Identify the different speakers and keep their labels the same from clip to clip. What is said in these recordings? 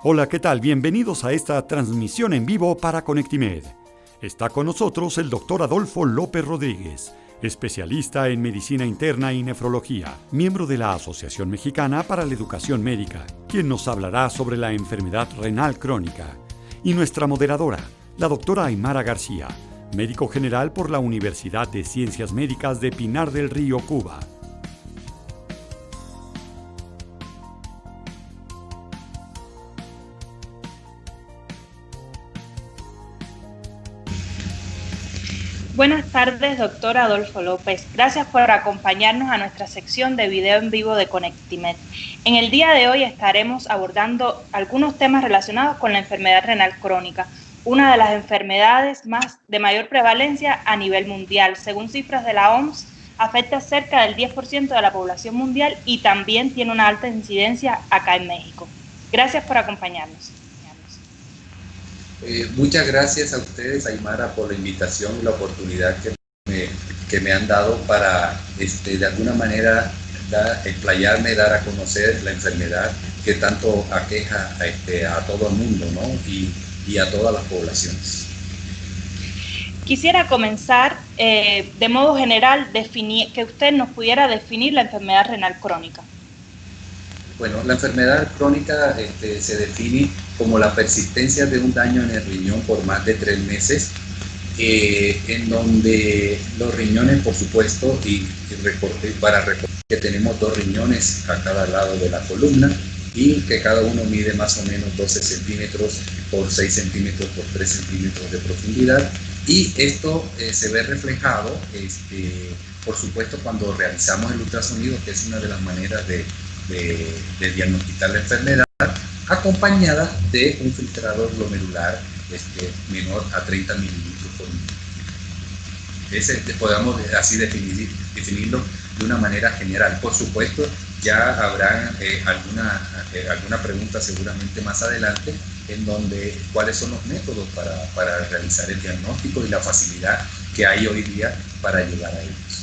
Speaker 1: Hola, ¿qué tal? Bienvenidos a esta transmisión en vivo para Conectimed. Está con nosotros el doctor Adolfo López Rodríguez, especialista en medicina interna y nefrología, miembro de la Asociación Mexicana para la Educación Médica, quien nos hablará sobre la enfermedad renal crónica. Y nuestra moderadora, la doctora Aymara García, médico general por la Universidad de Ciencias Médicas de Pinar del Río, Cuba.
Speaker 2: Buenas tardes, doctor Adolfo López. Gracias por acompañarnos a nuestra sección de video en vivo de Conectimed. En el día de hoy estaremos abordando algunos temas relacionados con la enfermedad renal crónica, una de las enfermedades de mayor prevalencia a nivel mundial. Según cifras de la OMS, afecta cerca del 10% de la población mundial y también tiene una alta incidencia acá en México. Gracias por acompañarnos.
Speaker 3: Muchas gracias a ustedes, Aymara, por la invitación y la oportunidad que me han dado para, de alguna manera, explayarme, dar a conocer la enfermedad que tanto aqueja a todo el mundo, ¿no? y a todas las poblaciones.
Speaker 2: Quisiera comenzar, de modo general, que usted nos pudiera definir la enfermedad renal crónica.
Speaker 3: Bueno, la enfermedad crónica se define como la persistencia de un daño en el riñón por más de 3 meses, en donde los riñones, por supuesto, para recordar que tenemos 2 riñones a cada lado de la columna y que cada uno mide más o menos 12 centímetros por 6 centímetros por 3 centímetros de profundidad, y esto se ve reflejado, por supuesto, cuando realizamos el ultrasonido, que es una de las maneras de diagnosticar la enfermedad, acompañada de un filtrado glomerular menor a 30 mililitros por minuto. Podemos así definirlo de una manera general. Por supuesto, ya habrá alguna pregunta seguramente más adelante en donde cuáles son los métodos para realizar el diagnóstico y la facilidad que hay hoy día para llegar a ellos.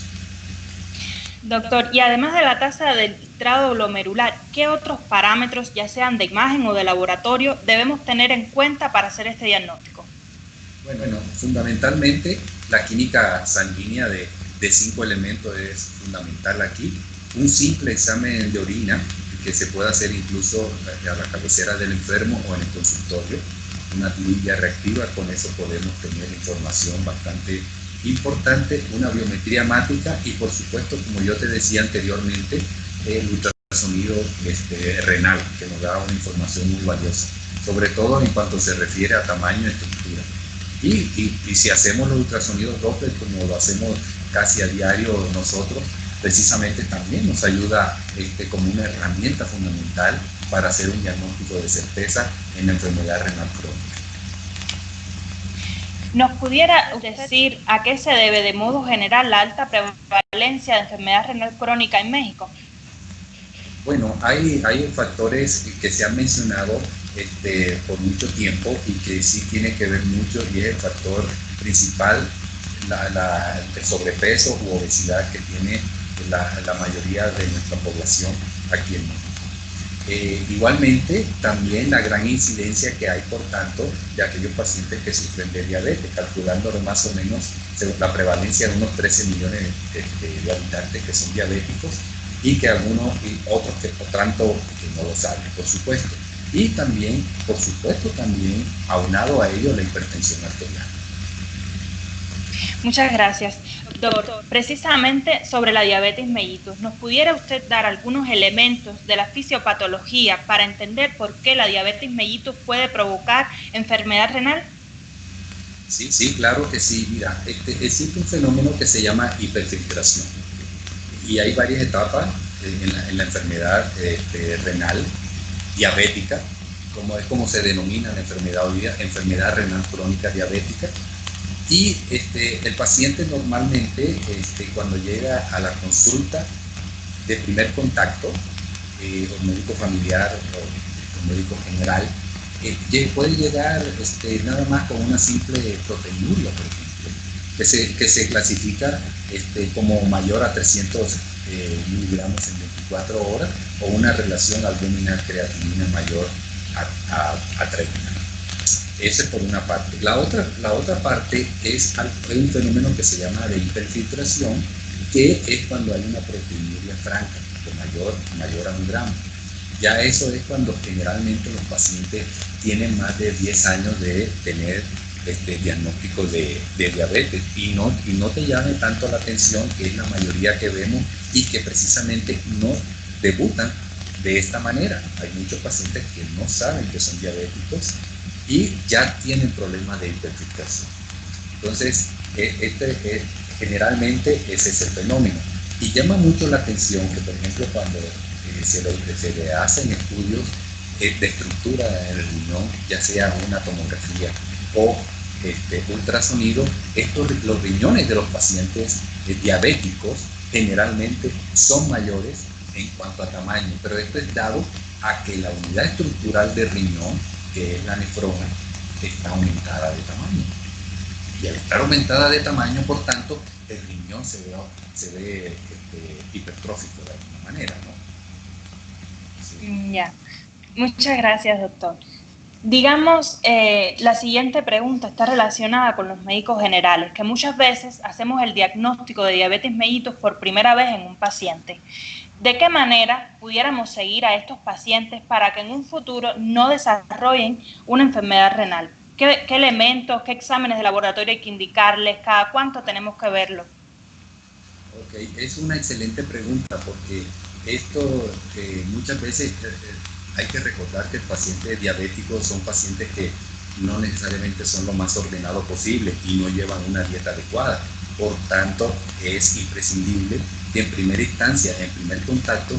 Speaker 2: Doctor, y además de la tasa del filtrado glomerular, ¿qué otros parámetros, ya sean de imagen o de laboratorio, debemos tener en cuenta para hacer este diagnóstico?
Speaker 3: Bueno, fundamentalmente la química sanguínea de 5 elementos es fundamental aquí. Un simple examen de orina que se puede hacer incluso a la cabecera del enfermo o en el consultorio, una tirilla reactiva, con eso podemos tener información bastante importante, una biometría hemática y, por supuesto, como yo te decía anteriormente, el ultrasonido renal, que nos da una información muy valiosa, sobre todo en cuanto se refiere a tamaño y estructura. Y si hacemos los ultrasonidos Doppler, como lo hacemos casi a diario nosotros, precisamente también nos ayuda como una herramienta fundamental para hacer un diagnóstico de certeza en la enfermedad renal crónica.
Speaker 2: ¿Nos pudiera decir a qué se debe de modo general la alta prevalencia de enfermedad renal crónica en México?
Speaker 3: Bueno, hay factores que se han mencionado por mucho tiempo y que sí tiene que ver mucho, y es el factor principal, el sobrepeso u obesidad que tiene la mayoría de nuestra población aquí en México. Igualmente, también la gran incidencia que hay, por tanto, de aquellos pacientes que sufren de diabetes, calculándolo más o menos la prevalencia de unos 13 millones de habitantes que son diabéticos, y que algunos y otros que por tanto que no lo saben, por supuesto. Y también, por supuesto, aunado a ello, la hipertensión arterial.
Speaker 2: Muchas gracias. Doctor, precisamente sobre la diabetes mellitus, ¿nos pudiera usted dar algunos elementos de la fisiopatología para entender por qué la diabetes mellitus puede provocar enfermedad renal?
Speaker 3: Sí, claro que sí. Mira, existe un fenómeno que se llama hiperfiltración. Y hay varias etapas en la enfermedad renal diabética, como se denomina la enfermedad hoy día, enfermedad renal crónica diabética. Y el paciente normalmente, cuando llega a la consulta de primer contacto, o médico familiar o médico general, puede llegar nada más con una simple proteinuria, por ejemplo, que se clasifica como mayor a 300 miligramos en 24 horas, o una relación albúmina-creatinina mayor a 30. Esa es por una parte. La otra parte es un fenómeno que se llama de hiperfiltración, que es cuando hay una proteinuria franca, mayor a 1 gramo. Ya eso es cuando generalmente los pacientes tienen más de 10 años de tener diagnóstico de diabetes y no te llame tanto la atención, que es la mayoría que vemos y que precisamente no debutan de esta manera. Hay muchos pacientes que no saben que son diabéticos y ya tienen problemas de hiperfiltración. Entonces, generalmente ese es el fenómeno. Y llama mucho la atención que, por ejemplo, cuando se le hacen estudios de estructura en el riñón, ya sea una tomografía o ultrasonido, los riñones de los pacientes diabéticos generalmente son mayores en cuanto a tamaño, pero esto es dado a que la unidad estructural del riñón, que es la nefrona, está aumentada de tamaño. Y al estar aumentada de tamaño, por tanto, el riñón se ve hipertrófico de alguna manera, ¿no? Sí.
Speaker 2: Ya. Muchas gracias, doctor. Digamos, la siguiente pregunta está relacionada con los médicos generales, que muchas veces hacemos el diagnóstico de diabetes mellitus por primera vez en un paciente. ¿De qué manera pudiéramos seguir a estos pacientes para que en un futuro no desarrollen una enfermedad renal? ¿Qué elementos, qué exámenes de laboratorio hay que indicarles? ¿Cada cuánto tenemos que verlo?
Speaker 3: Ok, es una excelente pregunta, porque esto muchas veces hay que recordar que el paciente diabético son pacientes que no necesariamente son lo más ordenados posible y no llevan una dieta adecuada. Por tanto, es imprescindible que en primera instancia, en primer contacto,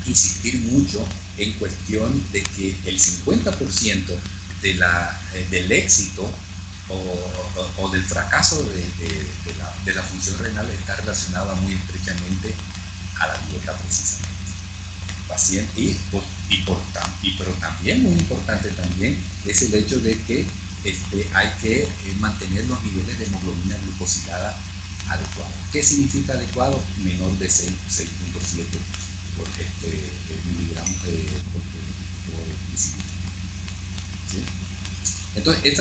Speaker 3: insistir mucho en cuestión de que el 50% del éxito o del fracaso de la función renal está relacionada muy estrechamente a la dieta, precisamente. Paciente, pero también muy importante también es el hecho de que hay que mantener los niveles de hemoglobina glucosilada adecuados. ¿Qué significa adecuado? Menor de 6.7 miligramos por decilitro. ¿Sí? Entonces,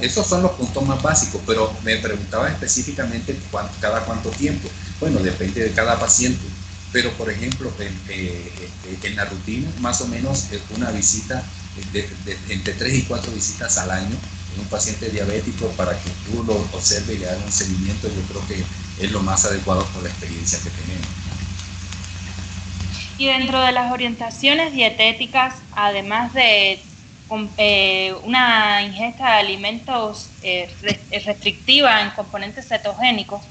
Speaker 3: esos son los puntos más básicos, pero me preguntaba específicamente cada cuánto tiempo. Bueno, depende de cada paciente, pero por ejemplo, en la rutina, más o menos una visita, entre 3 y 4 visitas al año en un paciente diabético para que tú lo observes y le hagas un seguimiento, yo creo que es lo más adecuado por la experiencia que tenemos.
Speaker 2: Y dentro de las orientaciones dietéticas, además de una ingesta de alimentos restrictiva en componentes cetogénicos,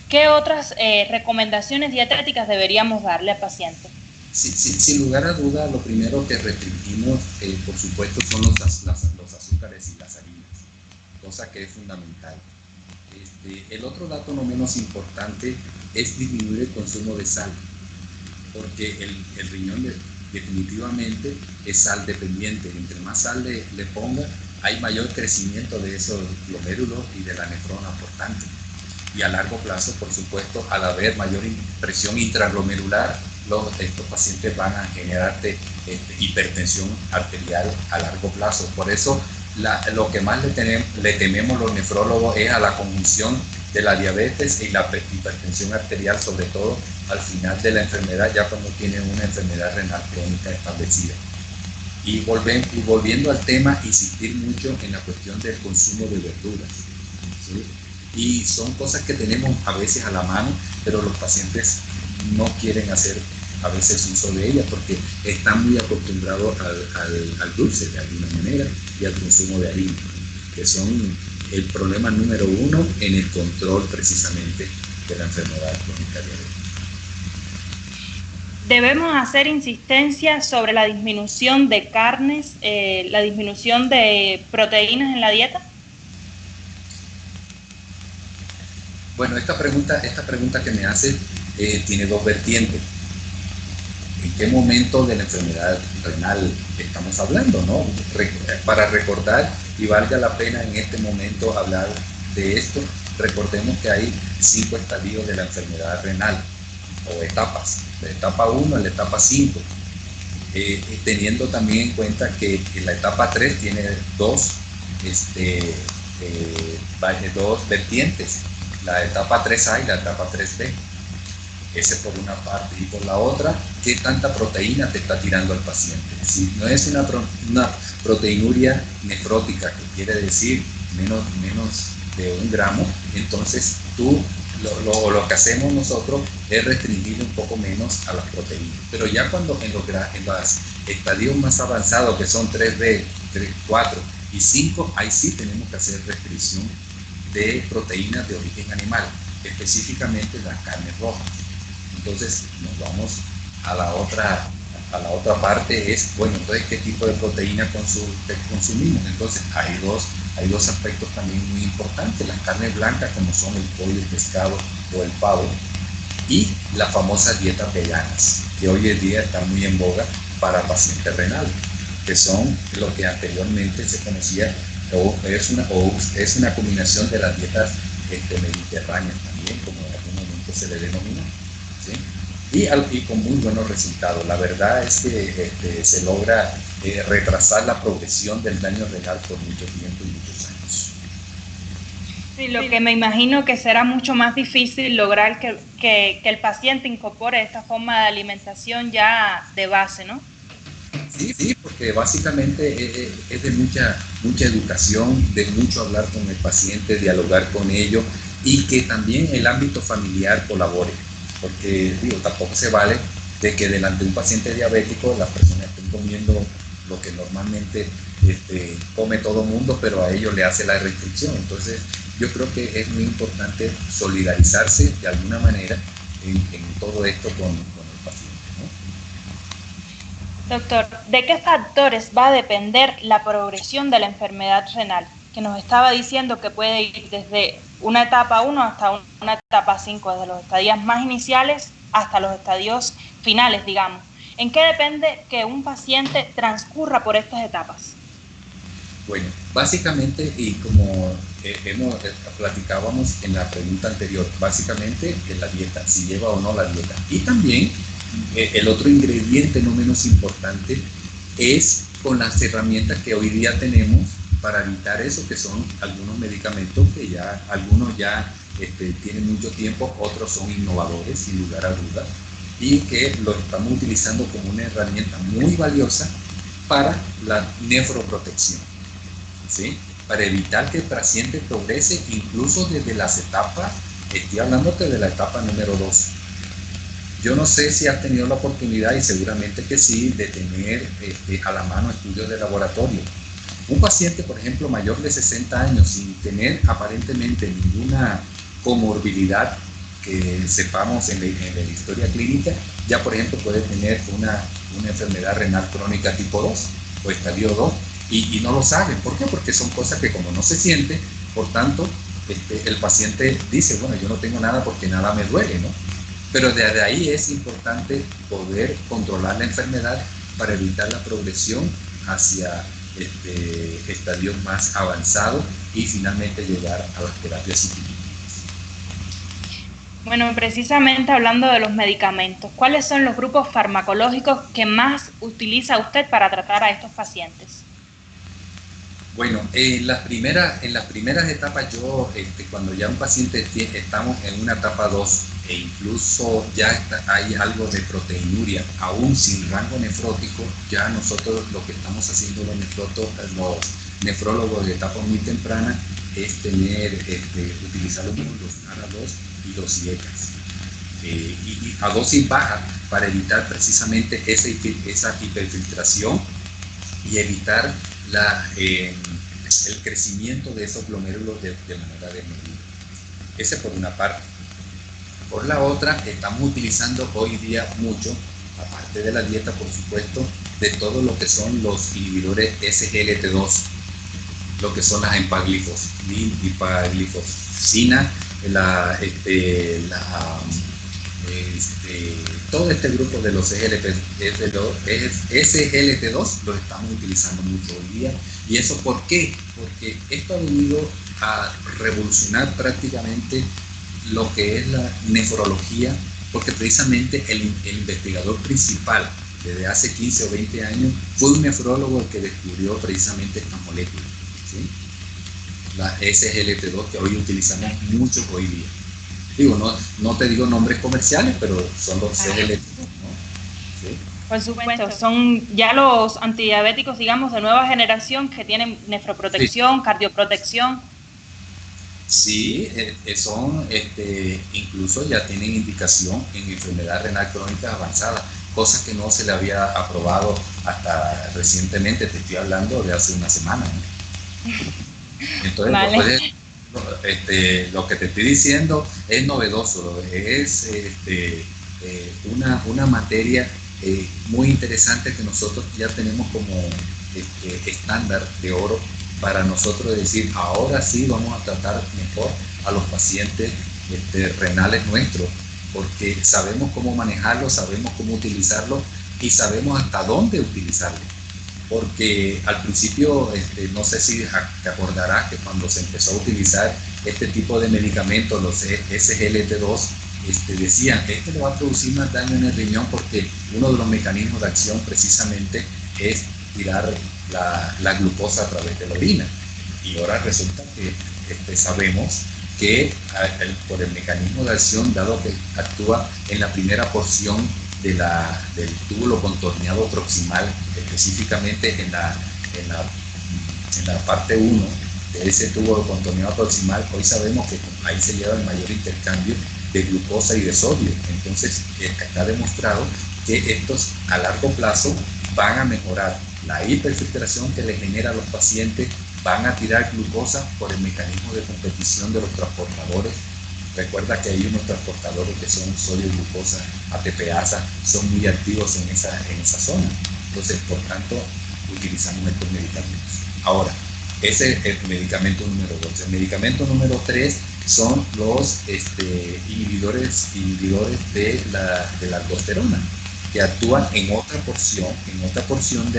Speaker 2: ¿qué otras recomendaciones dietéticas deberíamos darle al paciente?
Speaker 3: Sí, sin lugar a duda, lo primero que restringimos, por supuesto, son los azúcares y las harinas, cosa que es fundamental. El otro dato no menos importante es disminuir el consumo de sal, porque el riñón definitivamente es sal dependiente. Entre más sal le ponga, hay mayor crecimiento de esos glomérulos y de la nefrona, por tanto. Y a largo plazo, por supuesto, al haber mayor presión intraglomerular, estos pacientes van a generarte hipertensión arterial a largo plazo. Por eso, lo que más le tememos los nefrólogos es a la conjunción de la diabetes y la hipertensión arterial, sobre todo al final de la enfermedad, ya cuando tienen una enfermedad renal crónica establecida. Y volviendo al tema, insistir mucho en la cuestión del consumo de verduras, ¿sí? Y son cosas que tenemos a veces a la mano, pero los pacientes no quieren hacer a veces uso de ellas porque están muy acostumbrados al dulce de alguna manera y al consumo de harina, que son el problema número 1 en el control precisamente de la enfermedad crónica diabética.
Speaker 2: Debemos hacer insistencia sobre la disminución de carnes, la disminución de proteínas en la dieta.
Speaker 3: Bueno, esta pregunta que me hace tiene dos vertientes. ¿En qué momento de la enfermedad renal estamos hablando, no? Para recordar, y valga la pena en este momento hablar de esto, recordemos que hay 5 estadios de la enfermedad renal, o etapas, de etapa 1 a la etapa 5. teniendo también en cuenta que la etapa 3 tiene dos vertientes, la etapa 3A y la etapa 3B. Ese por una parte, y por la otra, qué tanta proteína te está tirando el paciente. Si no es una proteinuria nefrótica, que quiere decir menos de 1 gramo, entonces tú lo que hacemos nosotros es restringir un poco menos a las proteínas. Pero ya cuando en los estadios más avanzados, que son 3B, 3, 4 y 5, ahí sí tenemos que hacer restricción de proteínas de origen animal, específicamente las carnes rojas. Entonces nos vamos a la otra parte, es, bueno, entonces qué tipo de proteína consumimos. Entonces hay dos aspectos también muy importantes: las carnes blancas, como son el pollo, el pescado o el pavo, y las famosas dietas veganas, que hoy en día están muy en boga para pacientes renales, que son lo que anteriormente se conocía, es una combinación de las dietas mediterráneas también, como en algún momento se le denominó, ¿sí? Y con muy buenos resultados. La verdad es que se logra retrasar la progresión del daño renal por mucho tiempo y muchos años.
Speaker 2: Sí, lo que me imagino que será mucho más difícil lograr que el paciente incorpore esta forma de alimentación ya de base, ¿no?
Speaker 3: Sí, porque básicamente es de mucha educación, de mucho hablar con el paciente, dialogar con ellos, y que también el ámbito familiar colabore, porque tampoco se vale de que delante de un paciente diabético las personas estén comiendo lo que normalmente come todo el mundo, pero a ellos le hace la restricción. Entonces yo creo que es muy importante solidarizarse de alguna manera en todo esto con el paciente, ¿no?
Speaker 2: Doctor, ¿de qué factores va a depender la progresión de la enfermedad renal? Que nos estaba diciendo que puede ir desde una etapa 1 hasta una etapa 5, desde los estadios más iniciales hasta los estadios finales, digamos. ¿En qué depende que un paciente transcurra por estas etapas?
Speaker 3: Bueno, básicamente, y como platicábamos en la pregunta anterior, básicamente en la dieta, si lleva o no la dieta. Y también el otro ingrediente no menos importante es con las herramientas que hoy día tenemos para evitar eso, que son algunos medicamentos que ya, algunos ya tienen mucho tiempo, otros son innovadores, sin lugar a dudas, y que los estamos utilizando como una herramienta muy valiosa para la nefroprotección, ¿sí? Para evitar que el paciente progrese incluso desde las etapas, estoy hablándote de la etapa número 2. Yo no sé si has tenido la oportunidad, y seguramente que sí, de tener a la mano estudios de laboratorio. Un paciente, por ejemplo, mayor de 60 años, sin tener aparentemente ninguna comorbilidad que sepamos en la historia clínica, ya por ejemplo puede tener una enfermedad renal crónica tipo 2 o estadio 2, y no lo saben. ¿Por qué? Porque son cosas que como no se siente, por tanto, el paciente dice, bueno, yo no tengo nada porque nada me duele, ¿no? Pero desde ahí es importante poder controlar la enfermedad para evitar la progresión hacia estadios más avanzados y finalmente llegar a las terapias sustitutivas.
Speaker 2: Bueno, precisamente hablando de los medicamentos, ¿cuáles son los grupos farmacológicos que más utiliza usted para tratar a estos pacientes?
Speaker 3: Bueno, en las primeras etapas, yo, cuando ya un paciente estamos en una etapa 2 e incluso ya hay algo de proteinuria, aún sin rango nefrótico, ya nosotros lo que estamos haciendo los nefrólogos de etapa muy temprana es utilizar los ARA2 y los IECAS. Y a dosis baja para evitar precisamente esa hiperfiltración y evitar el crecimiento de esos glomérulos de manera desmedida. Ese por una parte. Por la otra, estamos utilizando hoy día mucho, aparte de la dieta, por supuesto, de todo lo que son los inhibidores SGLT2, lo que son las empaglifosina, todo este grupo de los SGLT2 los estamos utilizando mucho hoy día. ¿Y eso por qué? Porque esto ha venido a revolucionar prácticamente lo que es la nefrología, porque precisamente el investigador principal desde hace 15 o 20 años, fue un nefrólogo el que descubrió precisamente estas moléculas, ¿sí? La SGLT2 que hoy utilizamos mucho hoy día. Digo, no te digo nombres comerciales, pero son los SGLT2, ¿no? ¿Sí?
Speaker 2: Por supuesto, son ya los antidiabéticos, digamos, de nueva generación que tienen nefroprotección, cardioprotección.
Speaker 3: Sí, son, incluso ya tienen indicación en enfermedad renal crónica avanzada, cosa que no se le había aprobado hasta recientemente, te estoy hablando de hace una semana, ¿no? Entonces,
Speaker 2: Vale.
Speaker 3: lo que te estoy diciendo es novedoso, es una materia muy interesante que nosotros ya tenemos como estándar de oro para nosotros decir, ahora sí vamos a tratar mejor a los pacientes renales nuestros, porque sabemos cómo manejarlo, sabemos cómo utilizarlo y sabemos hasta dónde utilizarlo. Porque al principio, no sé si te acordarás que cuando se empezó a utilizar este tipo de medicamentos, los SGLT2, decían que le va a producir más daño en el riñón porque uno de los mecanismos de acción precisamente es tirar la glucosa a través de la orina. Y ahora resulta que sabemos que por el mecanismo de acción, dado que actúa en la primera porción del túbulo contorneado proximal, específicamente en la parte 1 de ese túbulo contorneado proximal, hoy sabemos que ahí se lleva el mayor intercambio de glucosa y de sodio. Entonces está demostrado que estos a largo plazo van a mejorar la hiperfiltración que le genera a los pacientes, van a tirar glucosa por el mecanismo de competición de los transportadores. Recuerda que hay unos transportadores que son sodio y glucosa, ATPasa, son muy activos en esa zona. Entonces, por tanto, utilizamos estos medicamentos. Ahora, ese es el medicamento número 2. El medicamento número 3 son los inhibidores de la aldosterona, que actúan en otra porción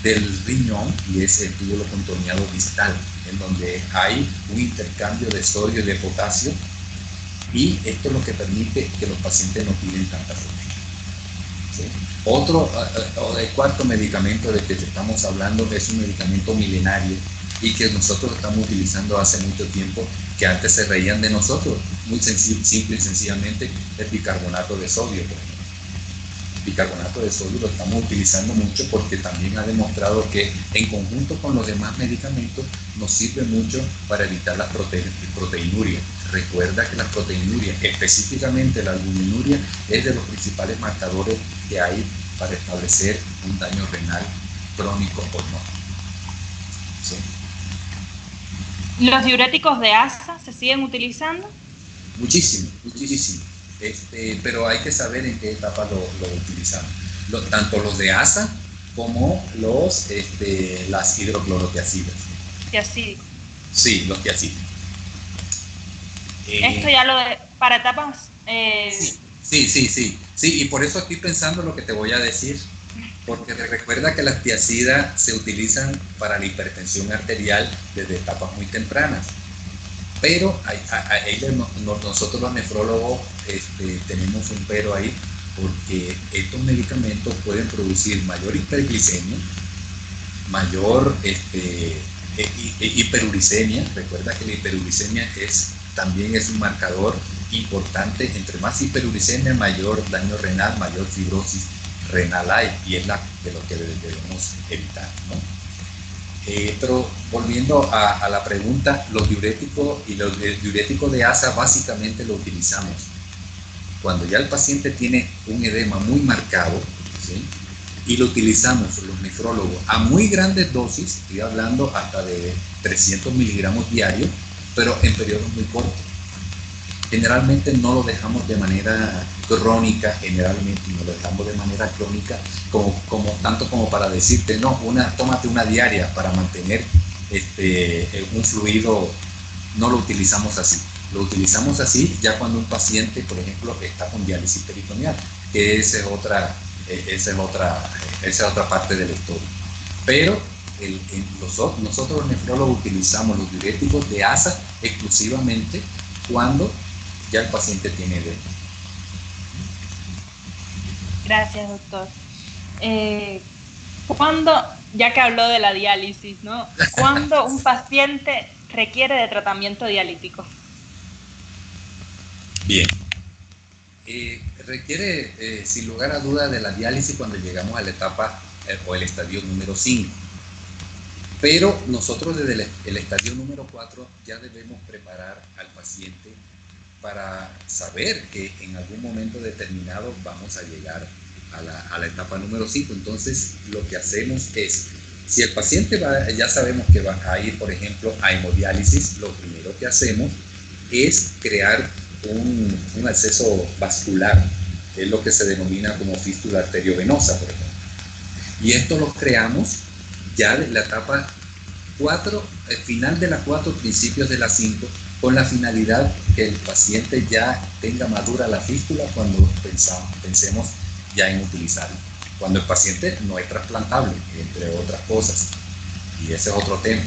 Speaker 3: del riñón, y es el túbulo contorneado distal, en donde hay un intercambio de sodio y de potasio, y esto es lo que permite que los pacientes no tiren tanta proteína. ¿Sí? El cuarto medicamento del que estamos hablando es un medicamento milenario y que nosotros estamos utilizando hace mucho tiempo, que antes se reían de nosotros, muy simple y sencillamente el bicarbonato de sodio, por ejemplo. Bicarbonato de sodio lo estamos utilizando mucho porque también ha demostrado que en conjunto con los demás medicamentos nos sirve mucho para evitar las proteinurias. Recuerda que las proteinurias, específicamente la albuminuria, es de los principales marcadores que hay para establecer un daño renal crónico o no. ¿Sí?
Speaker 2: ¿Los diuréticos de asa se siguen utilizando?
Speaker 3: Muchísimo. Pero hay que saber en qué etapa lo utilizamos. Tanto los de asa como las hidroclorotiacidas.
Speaker 2: Tiacídicos.
Speaker 3: Sí, los tiacídicos.
Speaker 2: Esto ya para etapas...
Speaker 3: Sí, y por eso estoy pensando lo que te voy a decir, porque recuerda que las tiacidas se utilizan para la hipertensión arterial desde etapas muy tempranas. Pero nosotros los nefrólogos tenemos un pero ahí, porque estos medicamentos pueden producir mayor hiperglicemia, mayor hiperuricemia. Recuerda que la hiperuricemia también es un marcador importante. Entre más hiperuricemia, mayor daño renal, mayor fibrosis renal hay, y es de lo que debemos evitar, ¿no? Pero volviendo a la pregunta, los diuréticos y los diuréticos de asa básicamente lo utilizamos cuando ya el paciente tiene un edema muy marcado, ¿sí? Y lo utilizamos los nefrólogos a muy grandes dosis, estoy hablando hasta de 300 miligramos diarios, pero en periodos muy cortos. Generalmente no lo dejamos de manera crónica, tanto como para decirte, no, tómate una diaria para mantener un fluido. No lo utilizamos así. Lo utilizamos así ya cuando un paciente, por ejemplo, está con diálisis peritoneal, que esa es otra parte de la historia. Pero nosotros los nefrólogos utilizamos los diuréticos de asa exclusivamente cuando ya el paciente tiene edema.
Speaker 2: Gracias, doctor. ¿Cuándo, ya que habló de la diálisis, ¿no? ¿Cuándo un paciente requiere de tratamiento dialítico?
Speaker 3: Bien. Requiere, sin lugar a duda, de la diálisis cuando llegamos a la etapa o el estadio número 5. Pero nosotros desde el estadio número 4 ya debemos preparar al paciente para saber que en algún momento determinado vamos a llegar a la etapa número 5. Entonces, lo que hacemos es, si el paciente ya sabemos que va a ir, por ejemplo, a hemodiálisis, lo primero que hacemos es crear un acceso vascular, que es lo que se denomina como fístula arteriovenosa, por ejemplo. Y esto lo creamos ya de la etapa 4, el final de la 4, principios de la 5, con la finalidad que el paciente ya tenga madura la fístula cuando pensemos ya en utilizarlo. Cuando el paciente no es trasplantable, entre otras cosas. Y ese es otro tema.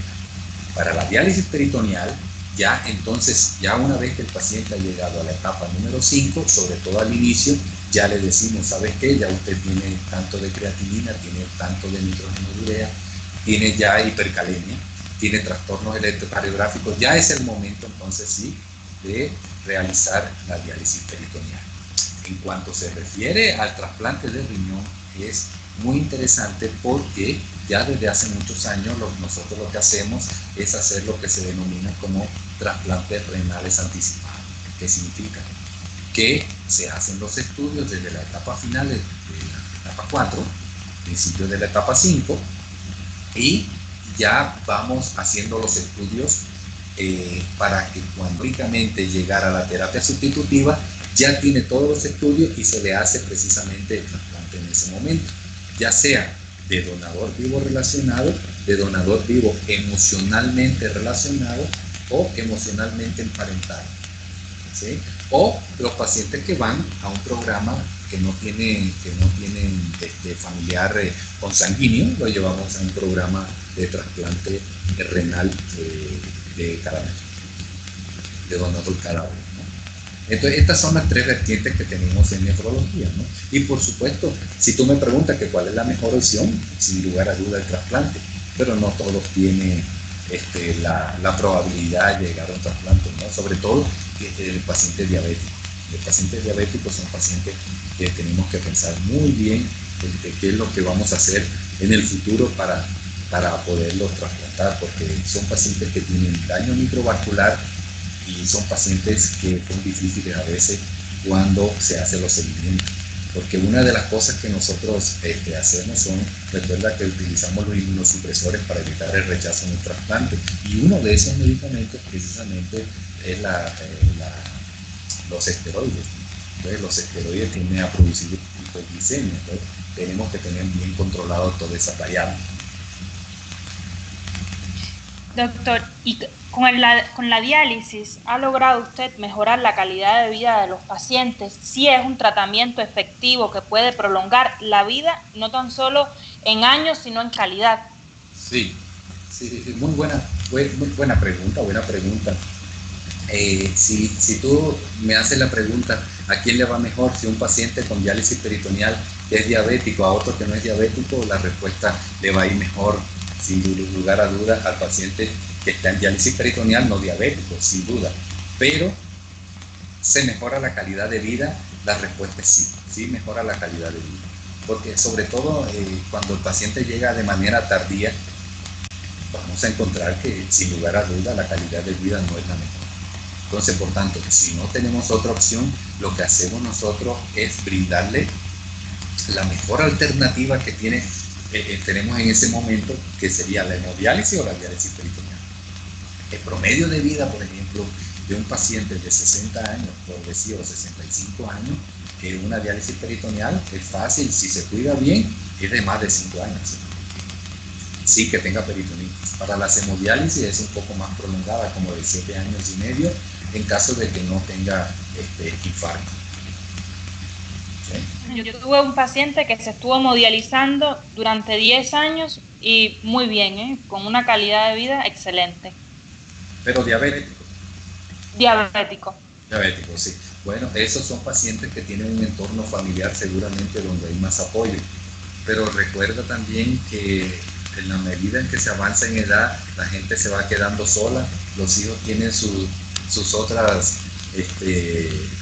Speaker 3: Para la diálisis peritoneal, ya entonces, ya una vez que el paciente ha llegado a la etapa número 5, sobre todo al inicio, ya le decimos, ¿sabes qué? Ya usted tiene tanto de creatinina, tiene tanto de nitrógeno de urea, tiene ya hipercalemia, tiene trastornos electrocardiográficos, ya es el momento entonces sí de realizar la diálisis peritoneal. En cuanto se refiere al trasplante de riñón, es muy interesante porque ya desde hace muchos años nosotros lo que hacemos es hacer lo que se denomina como trasplantes renales anticipados. ¿Qué significa? Que se hacen los estudios desde la etapa final de la etapa 4, principios de la etapa 5, y ya vamos haciendo los estudios para que cuando únicamente llegara a la terapia sustitutiva ya tiene todos los estudios y se le hace precisamente el trasplante en ese momento, ya sea de donador vivo relacionado, de donador vivo emocionalmente relacionado o emocionalmente emparentado, ¿sí? O los pacientes que van a un programa que no tienen familiar consanguíneo, lo llevamos a un programa de trasplante renal de cadáver, de donador cadáver, ¿no? Entonces, estas son las tres vertientes que tenemos en nefrología, ¿no? Y por supuesto, si tú me preguntas que cuál es la mejor opción, sin lugar a duda el trasplante, pero no todos tienen la probabilidad de llegar a un trasplante, ¿no? Sobre todo el paciente diabético. Los pacientes diabéticos son pacientes que tenemos que pensar muy bien de qué es lo que vamos a hacer en el futuro para poderlos trasplantar, porque son pacientes que tienen daño microvascular y son pacientes que son difíciles a veces cuando se hacen los seguimientos. Porque una de las cosas que nosotros hacemos son, recuerda que utilizamos los inmunosupresores para evitar el rechazo en el trasplante, y uno de esos medicamentos precisamente es los esteroides. Entonces los esteroides tienden a producir hipoglicemia, entonces tenemos que tener bien controlado toda esa variable.
Speaker 2: Doctor, ¿y con la diálisis ha logrado usted mejorar la calidad de vida de los pacientes? ¿Sí es un tratamiento efectivo que puede prolongar la vida, no tan solo en años, sino en calidad?
Speaker 3: Sí, muy buena pregunta. Si tú me haces la pregunta, ¿a quién le va mejor? Si un paciente con diálisis peritoneal es diabético, a otro que no es diabético, la respuesta le va a ir mejor, sin lugar a duda, al paciente que está en diálisis peritoneal no diabético, sin duda. Pero, ¿se mejora la calidad de vida? La respuesta es sí mejora la calidad de vida. Porque sobre todo cuando el paciente llega de manera tardía, vamos a encontrar que sin lugar a duda la calidad de vida no es la mejor. Entonces, por tanto, si no tenemos otra opción, lo que hacemos nosotros es brindarle la mejor alternativa que tenemos en ese momento, que sería la hemodiálisis o la diálisis peritoneal. El promedio de vida, por ejemplo, de un paciente de 60 años, por decir, o 65 años, que una diálisis peritoneal es fácil, si se cuida bien, es de más de 5 años. Sí, que tenga peritonitis. Para las hemodiálisis es un poco más prolongada, como de 7 años y medio, en caso de que no tenga infarto.
Speaker 2: ¿Sí? Yo tuve un paciente que se estuvo hemodializando durante 10 años y muy bien, con una calidad de vida excelente.
Speaker 3: ¿Pero diabético?
Speaker 2: Diabético,
Speaker 3: sí. Bueno, esos son pacientes que tienen un entorno familiar seguramente donde hay más apoyo. pero recuerda también que en la medida en que se avanza en edad, la gente se va quedando sola, los hijos tienen sus otras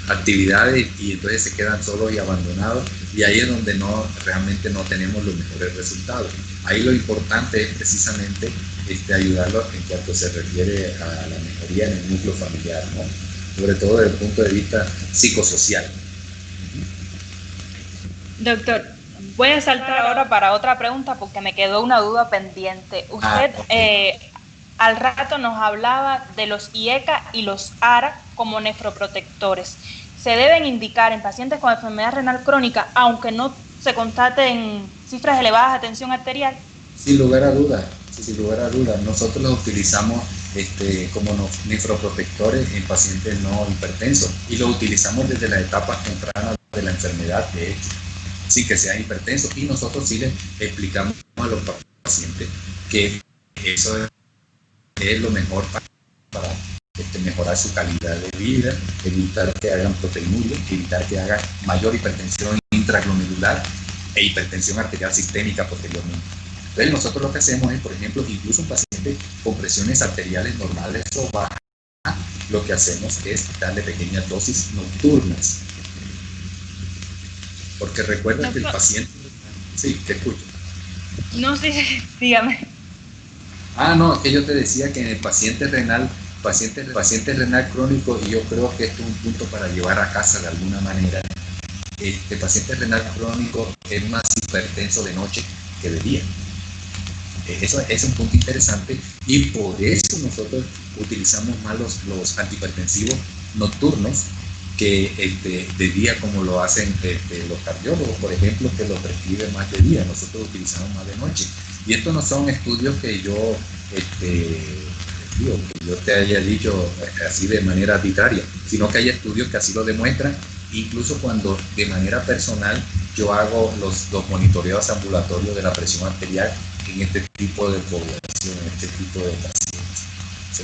Speaker 3: actividades y entonces se quedan solos y abandonados, y ahí es donde realmente no tenemos los mejores resultados. Ahí lo importante es precisamente ayudarlos en cuanto se refiere a la mejoría en el núcleo familiar, ¿no? Sobre todo desde el punto de vista psicosocial.
Speaker 2: Doctor, voy a saltar ahora para otra pregunta porque me quedó una duda pendiente. Usted al rato nos hablaba de los IECA y los ARA como nefroprotectores. ¿Se deben indicar en pacientes con enfermedad renal crónica aunque no se constaten cifras elevadas de tensión arterial?
Speaker 3: Sin lugar a dudas, nosotros los utilizamos como nefroprotectores en pacientes no hipertensos y los utilizamos desde las etapas tempranas de la enfermedad, de hecho, sin que sean hipertensos, y nosotros sí les explicamos a los pacientes que eso es lo mejor para mejorar su calidad de vida, evitar que hagan proteinuria, evitar que hagan mayor hipertensión intraglomerular e hipertensión arterial sistémica posteriormente. Entonces nosotros lo que hacemos es, por ejemplo, incluso un paciente con presiones arteriales normales o bajas, lo que hacemos es darle pequeñas dosis nocturnas. Porque recuerda que el paciente... Sí, te escucho.
Speaker 2: No, sí, dígame.
Speaker 3: No, es que yo te decía que en el paciente renal crónico, y yo creo que esto es un punto para llevar a casa de alguna manera, el paciente renal crónico es más hipertenso de noche que de día. Eso es un punto interesante, y por eso nosotros utilizamos más los antihipertensivos nocturnos que de día, como lo hacen los cardiólogos, por ejemplo, que lo prescriben más de día. Nosotros utilizamos más de noche. Y estos no son estudios que yo te haya dicho así de manera arbitraria, sino que hay estudios que así lo demuestran, incluso cuando de manera personal yo hago los monitoreos ambulatorios de la presión arterial en este tipo de población, en este tipo de pacientes, ¿sí?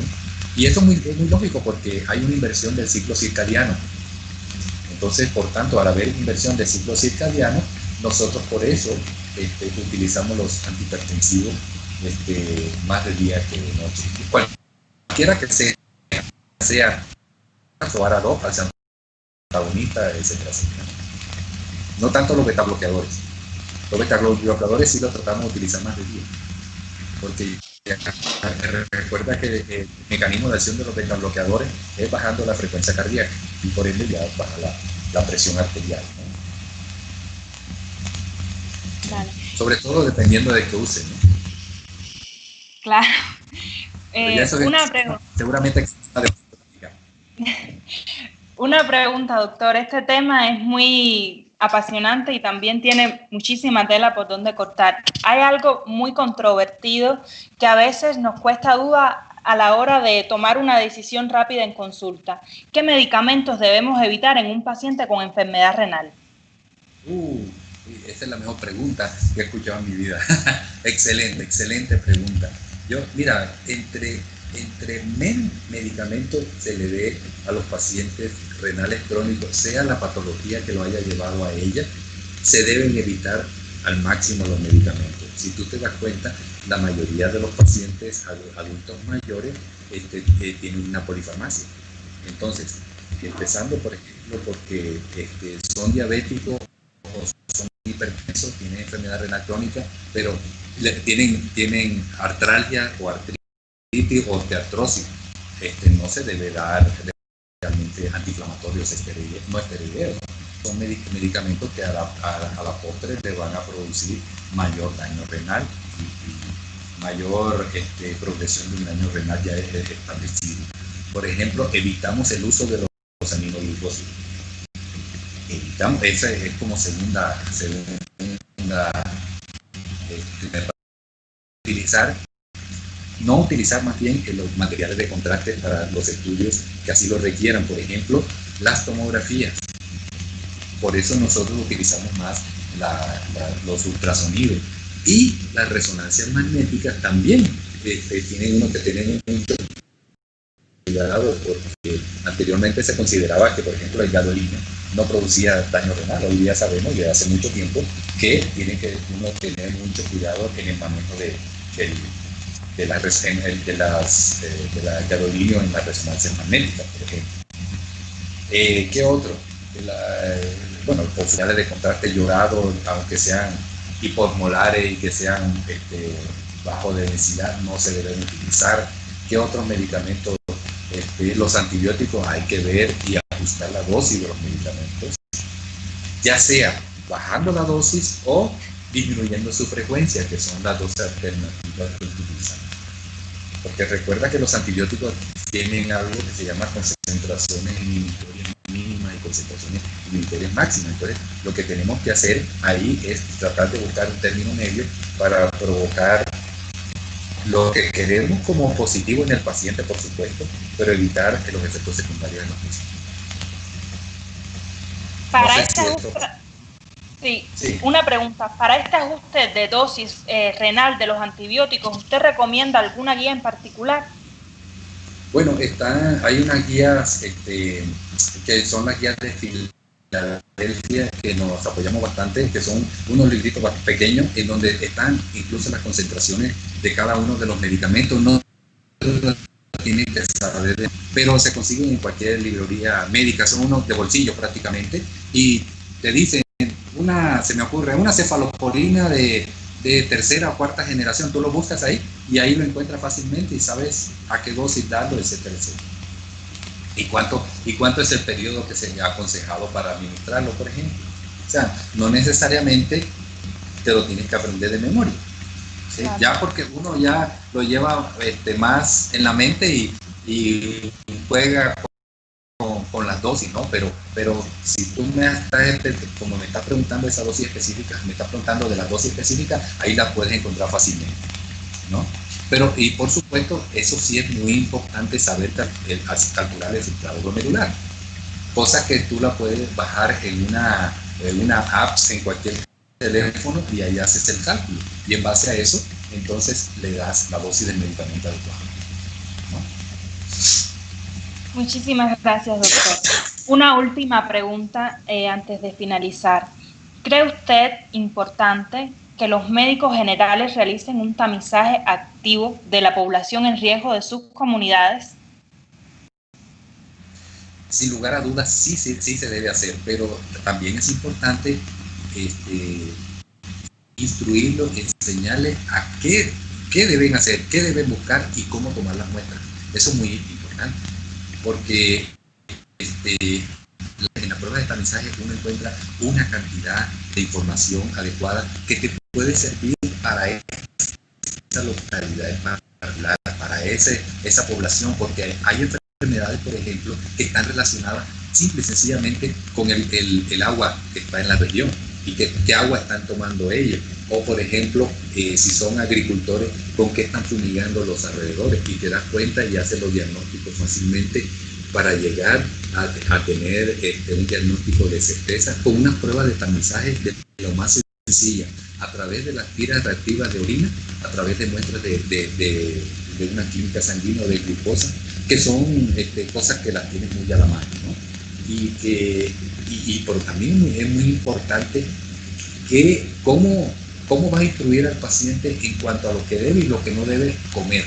Speaker 3: Y esto es muy lógico porque hay una inversión del ciclo circadiano. Entonces, por tanto, al haber inversión del ciclo circadiano, nosotros por eso utilizamos los antihipertensivos más de día que de noche. Cualquiera que sea Sovarado, alciantagonista, etcétera, etcétera. No tanto los betabloqueadores. Los betabloqueadores sí los tratamos de utilizar más de día, porque recuerda que el mecanismo de acción de los betabloqueadores es bajando la frecuencia cardíaca y por ende ya baja la presión arterial, ¿no?
Speaker 2: Vale.
Speaker 3: Sobre todo dependiendo de qué usen, ¿no?
Speaker 2: Claro.
Speaker 3: Una pregunta. Seguramente
Speaker 2: una pregunta, doctor. Este tema es muy apasionante y también tiene muchísima tela por donde cortar. Hay algo muy controvertido que a veces nos cuesta duda a la hora de tomar una decisión rápida en consulta. ¿Qué medicamentos debemos evitar en un paciente con enfermedad renal?
Speaker 3: Esa es la mejor pregunta que he escuchado en mi vida. excelente pregunta. Mira, entre menos medicamentos se le dé a los pacientes renales crónicos, sea la patología que lo haya llevado a ella, se deben evitar al máximo los medicamentos. Si tú te das cuenta, la mayoría de los pacientes adultos mayores tienen una polifarmacia. Entonces, empezando por ejemplo porque son diabéticos o son hipertensos, tienen enfermedad renal crónica, pero tienen artralgia o artritis o osteoartrosis, no se debe dar realmente antiinflamatorios no esteroideos. Son medicamentos que a la postre le van a producir mayor daño renal y mayor progresión de un daño renal ya establecido. Por ejemplo, evitamos el uso de los aminoglucósidos. Esa es como segunda no utilizar más bien los materiales de contraste para los estudios que así lo requieran, por ejemplo, las tomografías. Por eso nosotros utilizamos más los ultrasonidos. Y las resonancias magnéticas también tienen uno que tienen un cuidado porque anteriormente se consideraba que, por ejemplo, el gadolino no producía daño renal. Hoy día sabemos, desde hace mucho tiempo, que tiene que uno tener mucho cuidado en el manejo de la gadolino en las resonancias magnéticas, por ejemplo. ¿Qué otro? Bueno, posibilidades de contraste llorado, aunque sean hiposmolares y que sean bajo de densidad, no se deben utilizar. ¿Qué otros medicamentos? Los antibióticos hay que ver y ajustar la dosis de los medicamentos, ya sea bajando la dosis o disminuyendo su frecuencia, que son las dos alternativas que utilizan. Porque recuerda que los antibióticos tienen algo que se llama concentraciones inhibitorias mínimas y concentraciones inhibitorias máximas. Entonces, lo que tenemos que hacer ahí es tratar de buscar un término medio para provocar lo que queremos como positivo en el paciente, por supuesto, pero evitar los efectos secundarios en los mismos.
Speaker 2: Para este ajuste, sí, una pregunta. Para este ajuste de dosis renal de los antibióticos, ¿usted recomienda alguna guía en particular?
Speaker 3: Bueno, hay unas guías que son las guías de Filadelfia, que nos apoyamos bastante, que son unos libritos pequeños en donde están incluso las concentraciones de cada uno de los medicamentos. No tienen que saber, pero se consiguen en cualquier librería médica, son unos de bolsillo prácticamente, y te dicen, se me ocurre, una cefalosporina de tercera o cuarta generación, tú lo buscas ahí y ahí lo encuentras fácilmente y sabes a qué dosis darlo, etcétera, etcétera. ¿Y cuánto es el periodo que se ha aconsejado para administrarlo, por ejemplo? O sea, no necesariamente te lo tienes que aprender de memoria, ¿sí? Claro. Ya porque uno ya lo lleva más en la mente y juega con las dosis, ¿no? Pero si tú como me estás preguntando esa dosis específica, me estás preguntando de la dosis específica, ahí la puedes encontrar fácilmente, ¿no? Pero, y por supuesto, eso sí es muy importante saber calcular el filtrado glomerular, cosa que tú la puedes bajar en una app en cualquier teléfono y ahí haces el cálculo. Y en base a eso, entonces le das la dosis del medicamento adecuado, ¿no?
Speaker 2: Muchísimas gracias, doctor. Una última pregunta antes de finalizar. ¿Cree usted importante que los médicos generales realicen un tamizaje activo de la población en riesgo de sus comunidades?
Speaker 3: Sin lugar a dudas, sí se debe hacer, pero también es importante instruirlos, enseñarles a qué deben hacer, qué deben buscar y cómo tomar las muestras. Eso es muy importante, porque en la prueba de tamizaje uno encuentra una cantidad de información adecuada que te puede servir para esa localidad, para esa población, porque hay enfermedades, por ejemplo, que están relacionadas simple y sencillamente con el agua que está en la región y qué agua están tomando ellos, o por ejemplo, si son agricultores, con qué están fumigando los alrededores, y te das cuenta y haces los diagnósticos fácilmente para llegar a tener un diagnóstico de certeza con una prueba de tamizaje de lo más sencilla, a través de las tiras reactivas de orina, a través de muestras de una química sanguínea o de glucosa, que son cosas que las tienes muy a la mano, ¿no? Pero también es muy importante que cómo vas a instruir al paciente en cuanto a lo que debe y lo que no debe comer.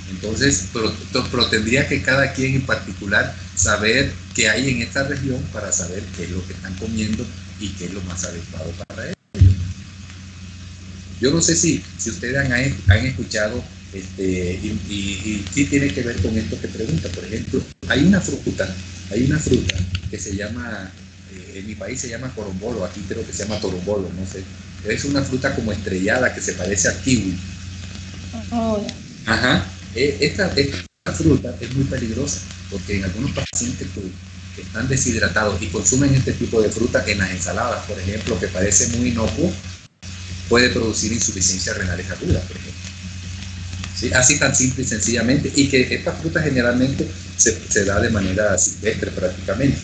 Speaker 3: Entonces, pero tendría que cada quien en particular saber qué hay en esta región para saber qué es lo que están comiendo y qué es lo más adecuado para ellos. Yo no sé si ustedes han escuchado, y sí tiene que ver con esto que pregunta. Por ejemplo, hay una fruta que se llama, en mi país se llama corombolo, aquí creo que se llama torombolo, no sé. Es una fruta como estrellada que se parece al kiwi.
Speaker 2: Oh.
Speaker 3: Ajá. Esta fruta es muy peligrosa porque en algunos pacientes que están deshidratados y consumen este tipo de fruta en las ensaladas, por ejemplo, que parece muy inocuo, puede producir insuficiencia renal aguda, por ejemplo. ¿Sí? Así tan simple y sencillamente, y que esta fruta generalmente se da de manera silvestre prácticamente.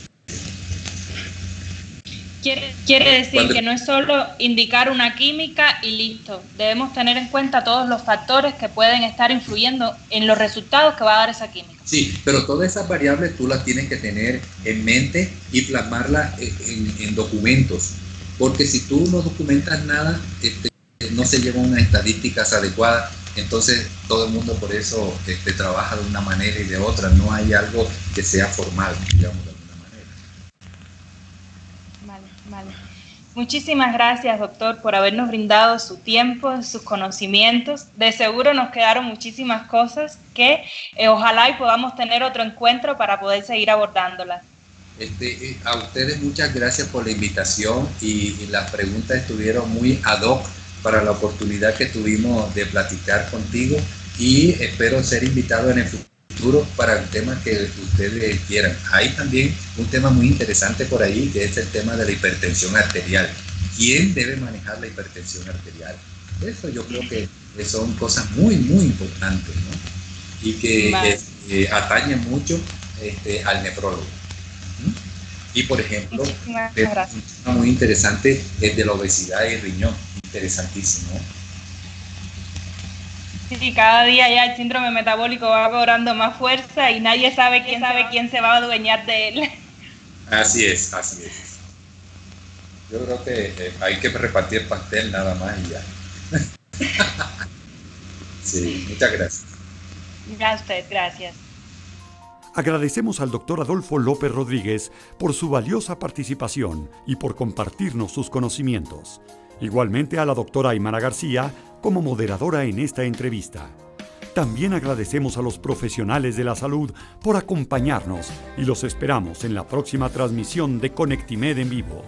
Speaker 2: Quiere decir que no es solo indicar una química y listo. Debemos tener en cuenta todos los factores que pueden estar influyendo en los resultados que va a dar esa química.
Speaker 3: Sí, pero todas esas variables tú las tienes que tener en mente y plasmarlas en documentos, porque si tú no documentas nada, no se llevan unas estadísticas adecuadas. Entonces todo el mundo por eso trabaja de una manera y de otra. No hay algo que sea formal, digamos, de alguna manera.
Speaker 2: Vale. Muchísimas gracias, doctor, por habernos brindado su tiempo, sus conocimientos. De seguro nos quedaron muchísimas cosas que ojalá y podamos tener otro encuentro para poder seguir abordándolas.
Speaker 3: A ustedes muchas gracias por la invitación y las preguntas estuvieron muy ad hoc para la oportunidad que tuvimos de platicar contigo, y espero ser invitado en el futuro para el tema que ustedes quieran. Hay también un tema muy interesante por ahí, que es el tema de la hipertensión arterial. ¿Quién debe manejar la hipertensión arterial? Eso yo creo que son cosas muy, muy importantes, ¿no? Y que atañen mucho al nefrólogo. Y por ejemplo, un tema muy interesante es de la obesidad y riñón. Interesantísimo.
Speaker 2: Sí, cada día ya el síndrome metabólico va cobrando más fuerza y nadie sabe quién se va a adueñar de él.
Speaker 3: Así es. Yo creo que hay que repartir pastel nada más y ya. Sí, muchas gracias.
Speaker 2: A usted, gracias.
Speaker 1: Agradecemos al doctor Adolfo López Rodríguez por su valiosa participación y por compartirnos sus conocimientos. Igualmente a la doctora Aymara García como moderadora en esta entrevista. También agradecemos a los profesionales de la salud por acompañarnos y los esperamos en la próxima transmisión de Conectimed en vivo.